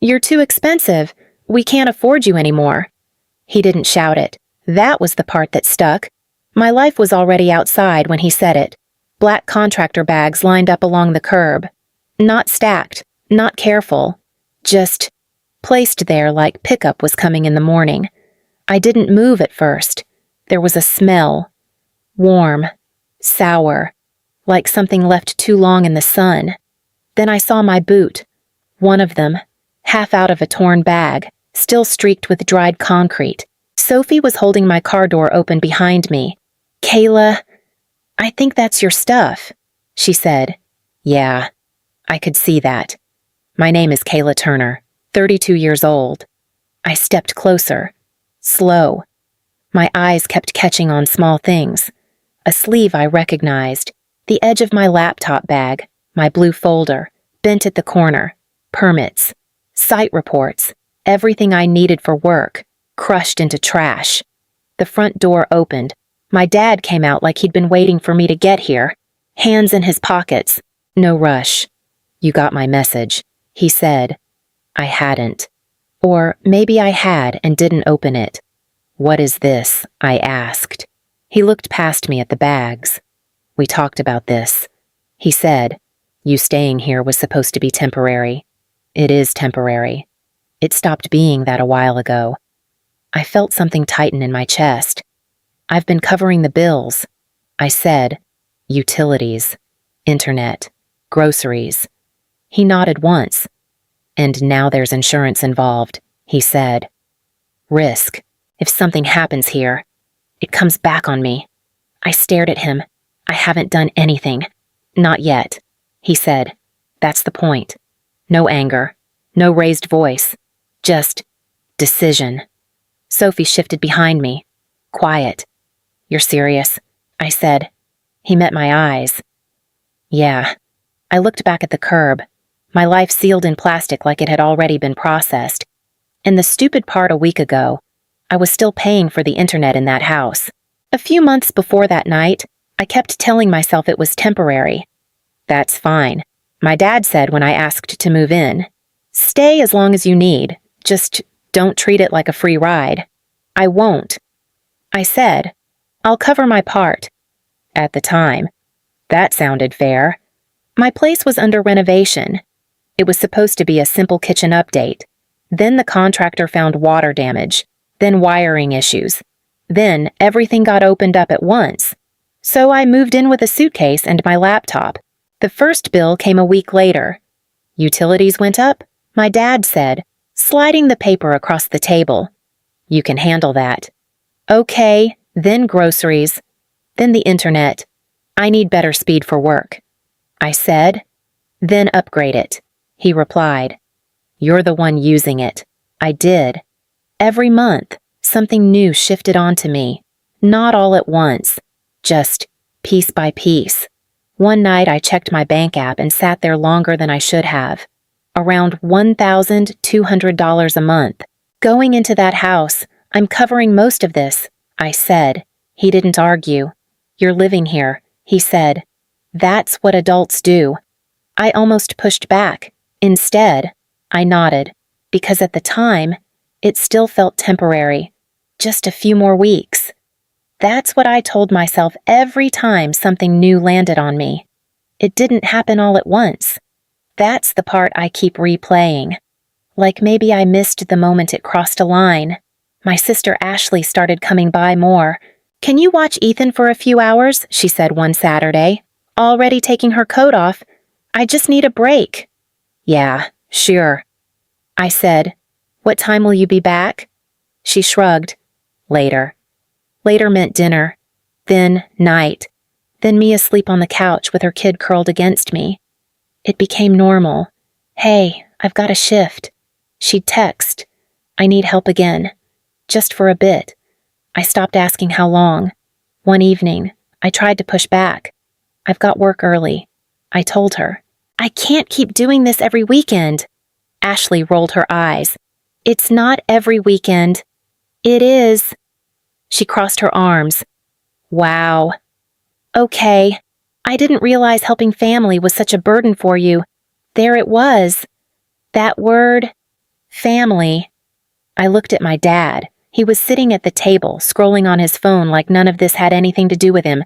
"You're too expensive. We can't afford you anymore." He didn't shout it. That was the part that stuck. My life was already outside when he said it. Black contractor bags lined up along the curb. Not stacked, not careful, just placed there like pickup was coming in the morning. I didn't move at first. There was a smell. Warm, sour, like something left too long in the sun. Then I saw my boot, one of them, half out of a torn bag, still streaked with dried concrete. Sophie was holding my car door open behind me. "Kayla, I think that's your stuff," she said. Yeah, I could see that. My name is Kayla Turner, 32 years old. I stepped closer, slow. My eyes kept catching on small things. A sleeve I recognized, the edge of my laptop bag, my blue folder, bent at the corner, permits, site reports, everything I needed for work, crushed into trash. The front door opened. My dad came out like he'd been waiting for me to get here, hands in his pockets. No rush. "You got my message," he said. I hadn't. Or maybe I had and didn't open it. "What is this?" I asked. He looked past me at the bags. "We talked about this." He said, "You staying here was supposed to be temporary. It is temporary. It stopped being that a while ago." I felt something tighten in my chest. "I've been covering the bills," I said. "Utilities, internet, groceries." He nodded once. "And now there's insurance involved," he said. "Risk. If something happens here, it comes back on me." I stared at him. "I haven't done anything. Not yet," he said. "That's the point. No anger, no raised voice, just decision." Sophie shifted behind me. Quiet. "You're serious?" I said. He met my eyes. "Yeah." I looked back at the curb, my life sealed in plastic like it had already been processed. And the stupid part, a week ago, I was still paying for the internet in that house. A few months before that night, I kept telling myself it was temporary. "That's fine," my dad said when I asked to move in. "Stay as long as you need. Just don't treat it like a free ride." "I won't," I said. "I'll cover my part." At the time, that sounded fair. My place was under renovation. It was supposed to be a simple kitchen update. Then the contractor found water damage, then wiring issues. Then everything got opened up at once. So I moved in with a suitcase and my laptop. The first bill came a week later. "Utilities went up?" my dad said, sliding the paper across the table. "You can handle that." "Okay, then groceries, then the internet. I need better speed for work." I said. "Then upgrade it," he replied. "You're the one using it." I did. Every month, something new shifted onto me. Not all at once, just piece by piece. One night I checked my bank app and sat there longer than I should have. Around $1,200 a month. "Going into that house, I'm covering most of this," I said. He didn't argue. "You're living here," he said. "That's what adults do." I almost pushed back. Instead, I nodded, because at the time, it still felt temporary. Just a few more weeks. That's what I told myself every time something new landed on me. It didn't happen all at once. That's the part I keep replaying. Like maybe I missed the moment it crossed a line. My sister Ashley started coming by more. "Can you watch Ethan for a few hours?" she said one Saturday. Already taking her coat off. "I just need a break." "Yeah, sure," I said. "What time will you be back?" She shrugged. "Later." Later meant dinner. Then night. Then me asleep on the couch with her kid curled against me. It became normal. "Hey, I've got a shift." She'd text. "I need help again." Just for a bit. I stopped asking how long. One evening, I tried to push back. "I've got work early," I told her. "I can't keep doing this every weekend." Ashley rolled her eyes. "It's not every weekend." "It is." She crossed her arms. "Wow." "Okay. I didn't realize helping family was such a burden for you. There it was. That word, Family. I looked at my dad. He was sitting at the table, scrolling on his phone like none of this had anything to do with him.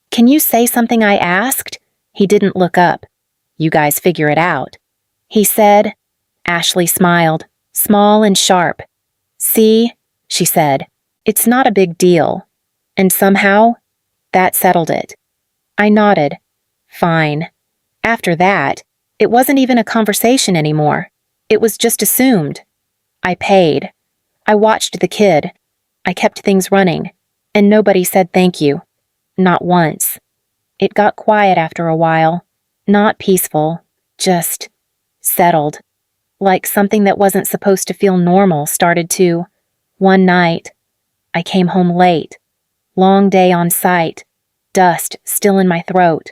Can you say something? I asked. He didn't look up. You guys figure it out. He said. Ashley smiled, small and sharp. See, she said, it's not a big deal. And somehow, that settled it. I nodded. Fine. After that, it wasn't even a conversation anymore. It was just assumed. I paid. I watched the kid. I kept things running, and nobody said thank you. Not once. It got quiet after a while. Not peaceful, just settled. Like something that wasn't supposed to feel normal started to. One night, I came home late. Long day on site. Dust still in my throat.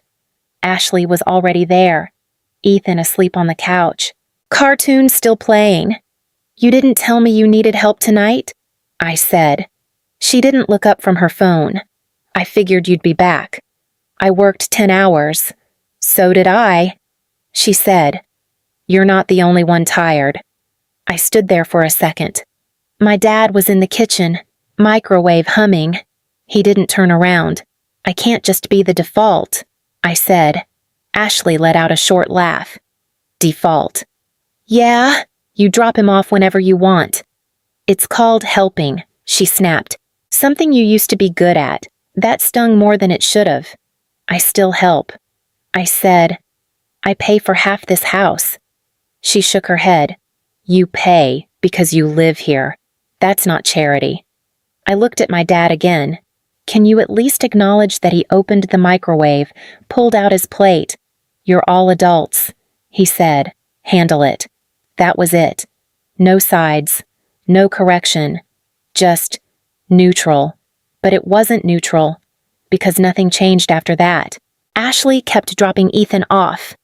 Ashley was already there. Ethan asleep on the couch. Cartoon still playing. You didn't tell me you needed help tonight? I said. She didn't look up from her phone. I figured you'd be back. I worked 10 hours. So did I. She said. You're not the only one tired. I stood there for a second. My dad was in the kitchen, microwave humming. He didn't turn around. I can't just be the default, I said. Ashley let out a short laugh. Default. Yeah, you drop him off whenever you want. It's called helping, she snapped. Something you used to be good at. That stung more than it should have. I still help. I said, I pay for half this house. She shook her head. You pay because you live here. That's not charity. I looked at my dad again. Can you at least acknowledge that he opened the microwave, pulled out his plate? You're all adults, he said. Handle it. That was it. No sides. No correction. Just neutral. But it wasn't neutral, because nothing changed after that. Ashley kept dropping Ethan off.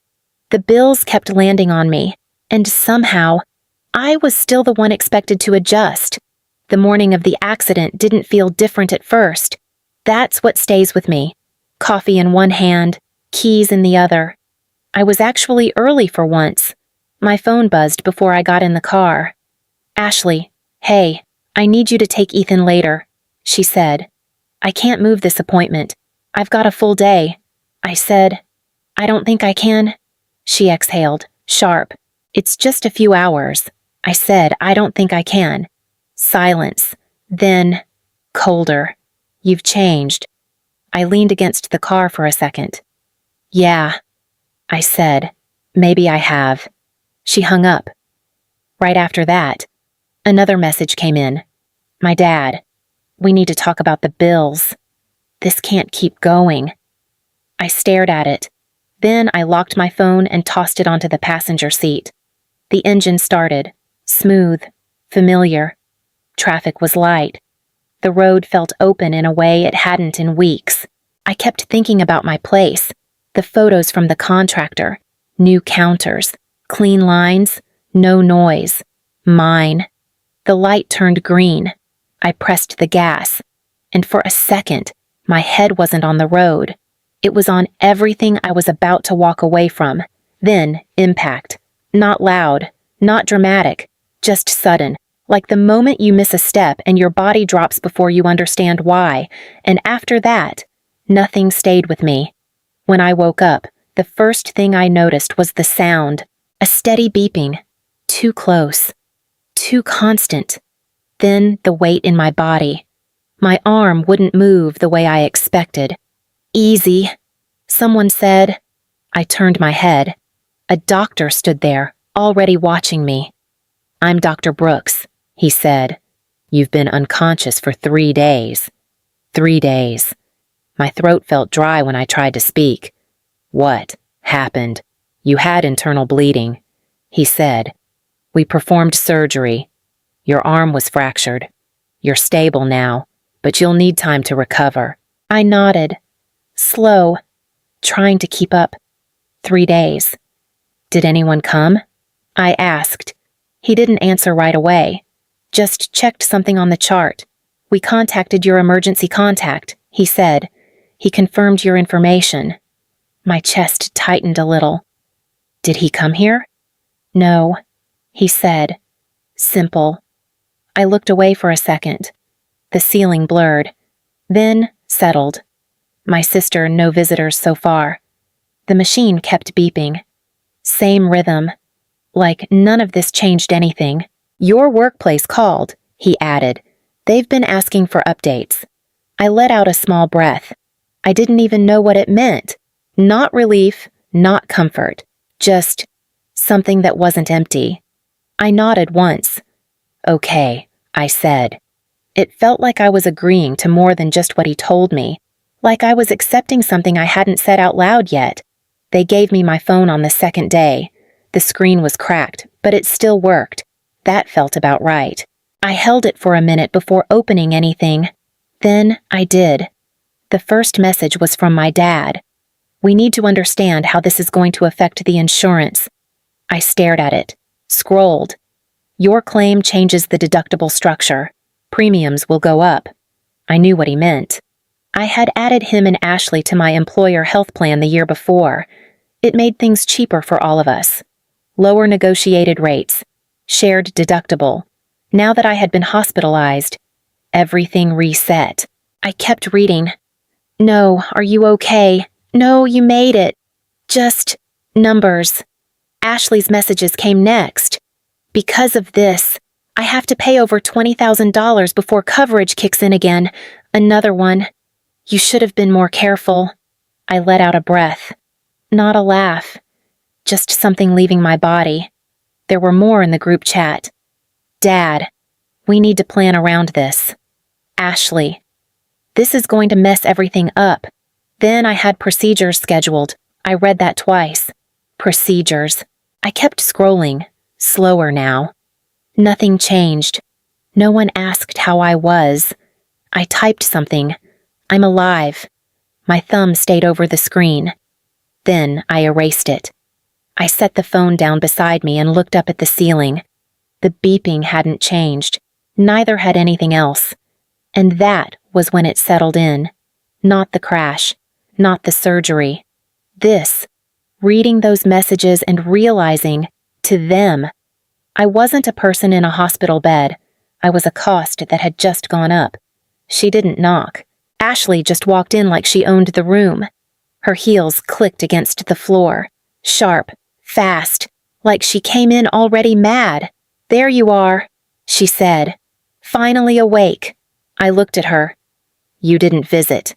The bills kept landing on me, and somehow, I was still the one expected to adjust. The morning of the accident didn't feel different at first. That's what stays with me. Coffee in one hand, keys in the other. I was actually early for once. My phone buzzed before I got in the car. Ashley, hey, I need you to take Ethan later, she said. I can't move this appointment. I've got a full day. I said, I don't think I can. She exhaled, sharp. It's just a few hours. I said, I don't think I can. Silence. Then, colder. You've changed. I leaned against the car for a second. Yeah, I said. Maybe I have. She hung up. Right after that, another message came in. My dad. We need to talk about the bills. This can't keep going. I stared at it. Then I locked my phone and tossed it onto the passenger seat. The engine started. Smooth. Familiar. Traffic was light. The road felt open in a way it hadn't in weeks. I kept thinking about my place. The photos from the contractor. New counters. Clean lines. No noise. Mine. The light turned green. I pressed the gas. And for a second, my head wasn't on the road. It was on everything I was about to walk away from. Then, impact. Not loud. Not dramatic. Just sudden. Like the moment you miss a step and your body drops before you understand why. And after that, nothing stayed with me. When I woke up, the first thing I noticed was the sound. A steady beeping. Too close. Too constant. Then the weight in my body. My arm wouldn't move the way I expected. Easy, someone said. I turned my head. A doctor stood there, already watching me. I'm Dr. Brooks, he said. You've been unconscious for 3 days. 3 days. My throat felt dry when I tried to speak. What happened? You had internal bleeding, he said. We performed surgery. Your arm was fractured. You're stable now, but you'll need time to recover. I nodded. Slow. Trying to keep up. 3 days. Did anyone come? I asked. He didn't answer right away. Just checked something on the chart. We contacted your emergency contact, he said. He confirmed your information. My chest tightened a little. Did he come here? No, he said. Simple. I looked away for a second. The ceiling blurred, then settled. My sister, no visitors so far. The machine kept beeping. Same rhythm. Like none of this changed anything. Your workplace called, he added. They've been asking for updates. I let out a small breath. I didn't even know what it meant. Not relief, not comfort. Just something that wasn't empty. I nodded once. Okay, I said. It felt like I was agreeing to more than just what he told me. Like I was accepting something I hadn't said out loud yet. They gave me my phone on the second day. The screen was cracked, but it still worked. That felt about right. I held it for a minute before opening anything. Then I did. The first message was from my dad. We need to understand how this is going to affect the insurance. I stared at it, scrolled. Your claim changes the deductible structure. Premiums will go up. I knew what he meant. I had added him and Ashley to my employer health plan the year before. It made things cheaper for all of us. Lower negotiated rates. Shared deductible. Now that I had been hospitalized, everything reset. I kept reading. No, are you okay? No, you made it. Just numbers. Ashley's messages came next. Because of this, I have to pay over $20,000 before coverage kicks in again. Another one. You should have been more careful. I let out a breath. Not a laugh. Just something leaving my body. There were more in the group chat. Dad, we need to plan around this. Ashley, this is going to mess everything up. Then I had procedures scheduled. I read that twice. Procedures. I kept scrolling, slower now. Nothing changed. No one asked how I was. I typed something. I'm alive. My thumb stayed over the screen. Then I erased it. I set the phone down beside me and looked up at the ceiling. The beeping hadn't changed. Neither had anything else. And that was when it settled in. Not the crash. Not the surgery. This. Reading those messages and realizing, to them, I wasn't a person in a hospital bed. I was a cost that had just gone up. She didn't knock. Ashley just walked in like she owned the room. Her heels clicked against the floor. Sharp, fast, like she came in already mad. There you are, she said. Finally awake. I looked at her. You didn't visit.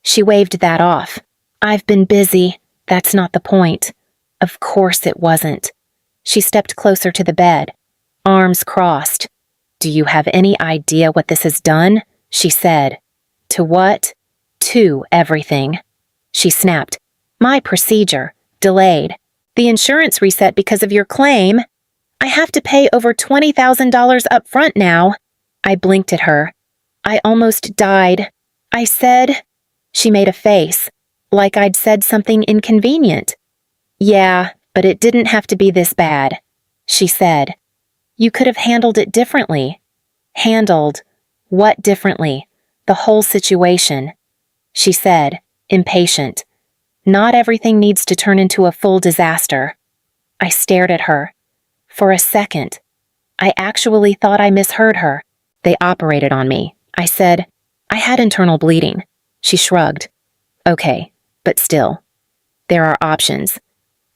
She waved that off. I've been busy. That's not the point. Of course it wasn't. She stepped closer to the bed, arms crossed. Do you have any idea what this has done? She said. To what? To everything. She snapped. My procedure. Delayed. The insurance reset because of your claim. I have to pay over $20,000 up front now. I blinked at her. I almost died. I said... She made a face, like I'd said something inconvenient. Yeah, but it didn't have to be this bad, she said. You could have handled it differently. Handled what differently? The whole situation, she said, impatient. Not everything needs to turn into a full disaster. I stared at her. For a second, I actually thought I misheard her. They operated on me. I said, I had internal bleeding. She shrugged. Okay, but still. There are options.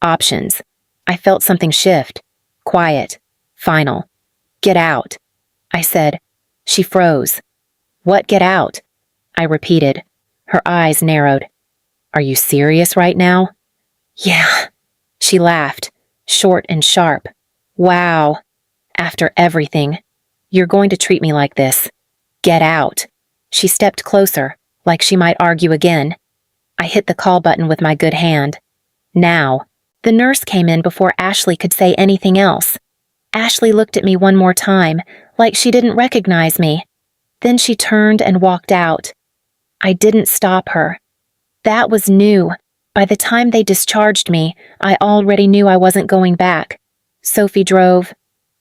Options. I felt something shift. Quiet. Final. Get out. I said. She froze. What get out? I repeated. Her eyes narrowed. Are you serious right now? Yeah. She laughed, short and sharp. Wow. After everything. You're going to treat me like this. Get out. She stepped closer, like she might argue again. I hit the call button with my good hand. Now. The nurse came in before Ashley could say anything else. Ashley looked at me one more time, like she didn't recognize me. Then she turned and walked out. I didn't stop her. That was new. By the time they discharged me, I already knew I wasn't going back. Sophie drove.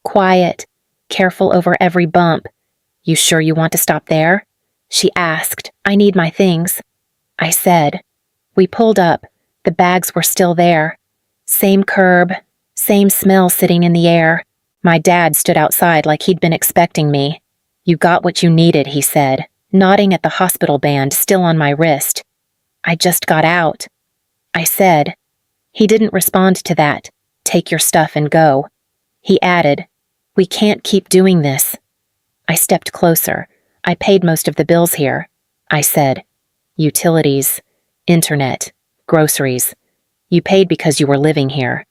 Quiet. Careful over every bump. You sure you want to stop there? She asked. I need my things. I said. We pulled up. The bags were still there. Same curb. Same smell sitting in the air. My dad stood outside like he'd been expecting me. "You got what you needed," he said, nodding at the hospital band still on my wrist. "I just got out," I said. He didn't respond to that. "Take your stuff and go." He added, "We can't keep doing this." I stepped closer. "I paid most of the bills here," I said. "Utilities, internet, groceries. You paid because you were living here."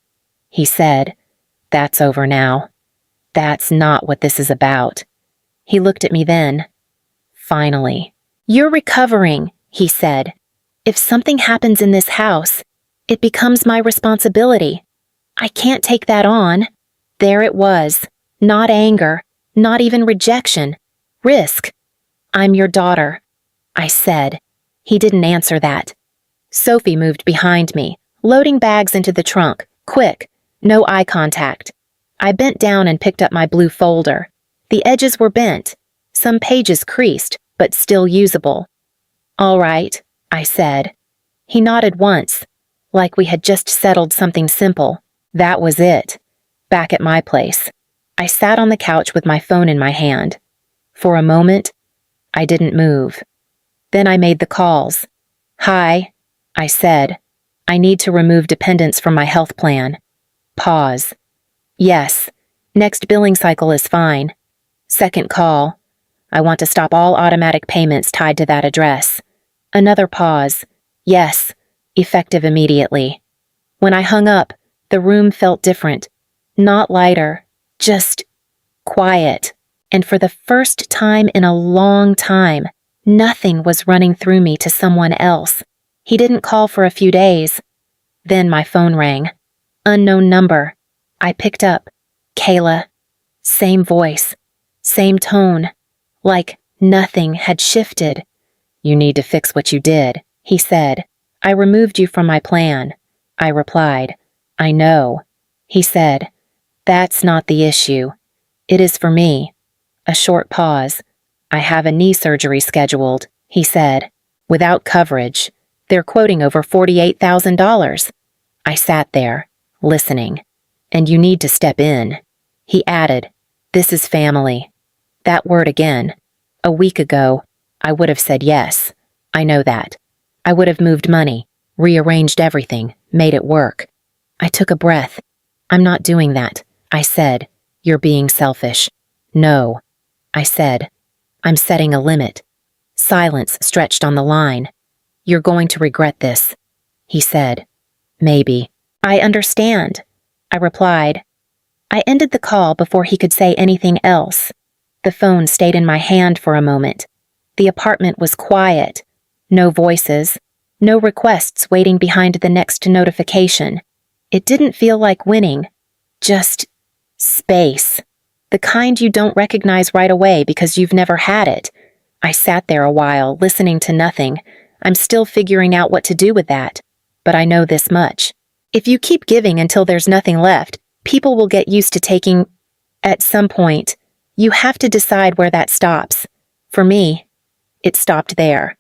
He said, "That's over now. That's not what this is about." He looked at me then. "Finally." "You're recovering," he said. "If something happens in this house, it becomes my responsibility. I can't take that on." There it was. Not anger, not even rejection. Risk. "I'm your daughter," I said. He didn't answer that. Sophie moved behind me, loading bags into the trunk. Quick. No eye contact. I bent down and picked up my blue folder. The edges were bent, some pages creased, but still usable. "All right," I said. He nodded once, like we had just settled something simple. That was it. Back at my place. I sat on the couch with my phone in my hand. For a moment, I didn't move. Then I made the calls. "Hi," I said. "I need to remove dependents from my health plan." Pause. "Yes, next billing cycle is fine." Second call. "I want to stop all automatic payments tied to that address." Another pause. "Yes, effective immediately." When I hung up, the room felt different. Not lighter, just quiet. And for the first time in a long time, nothing was running through me to someone else. He didn't call for a few days. Then my phone rang. Unknown number. I picked up. Kayla. Same voice. Same tone. Like nothing had shifted. "You need to fix what you did," he said. "I removed you from my plan." I replied. "I know." He said, "That's not the issue. It is for me." A short pause. "I have a knee surgery scheduled," he said. "Without coverage. They're quoting over $48,000. I sat there, listening. "And you need to step in." He added, "This is family." That word again. A week ago, I would have said yes. I know that. I would have moved money, rearranged everything, made it work. I took a breath. "I'm not doing that," I said. "You're being selfish." "No," I said. "I'm setting a limit." Silence stretched on the line. "You're going to regret this," he said. "Maybe." "I understand," I replied. I ended the call before he could say anything else. The phone stayed in my hand for a moment. The apartment was quiet. No voices. No requests waiting behind the next notification. It didn't feel like winning. Just space. The kind you don't recognize right away because you've never had it. I sat there a while, listening to nothing. I'm still figuring out what to do with that. But I know this much. If you keep giving until there's nothing left, people will get used to taking. At some point, you have to decide where that stops. For me, it stopped there.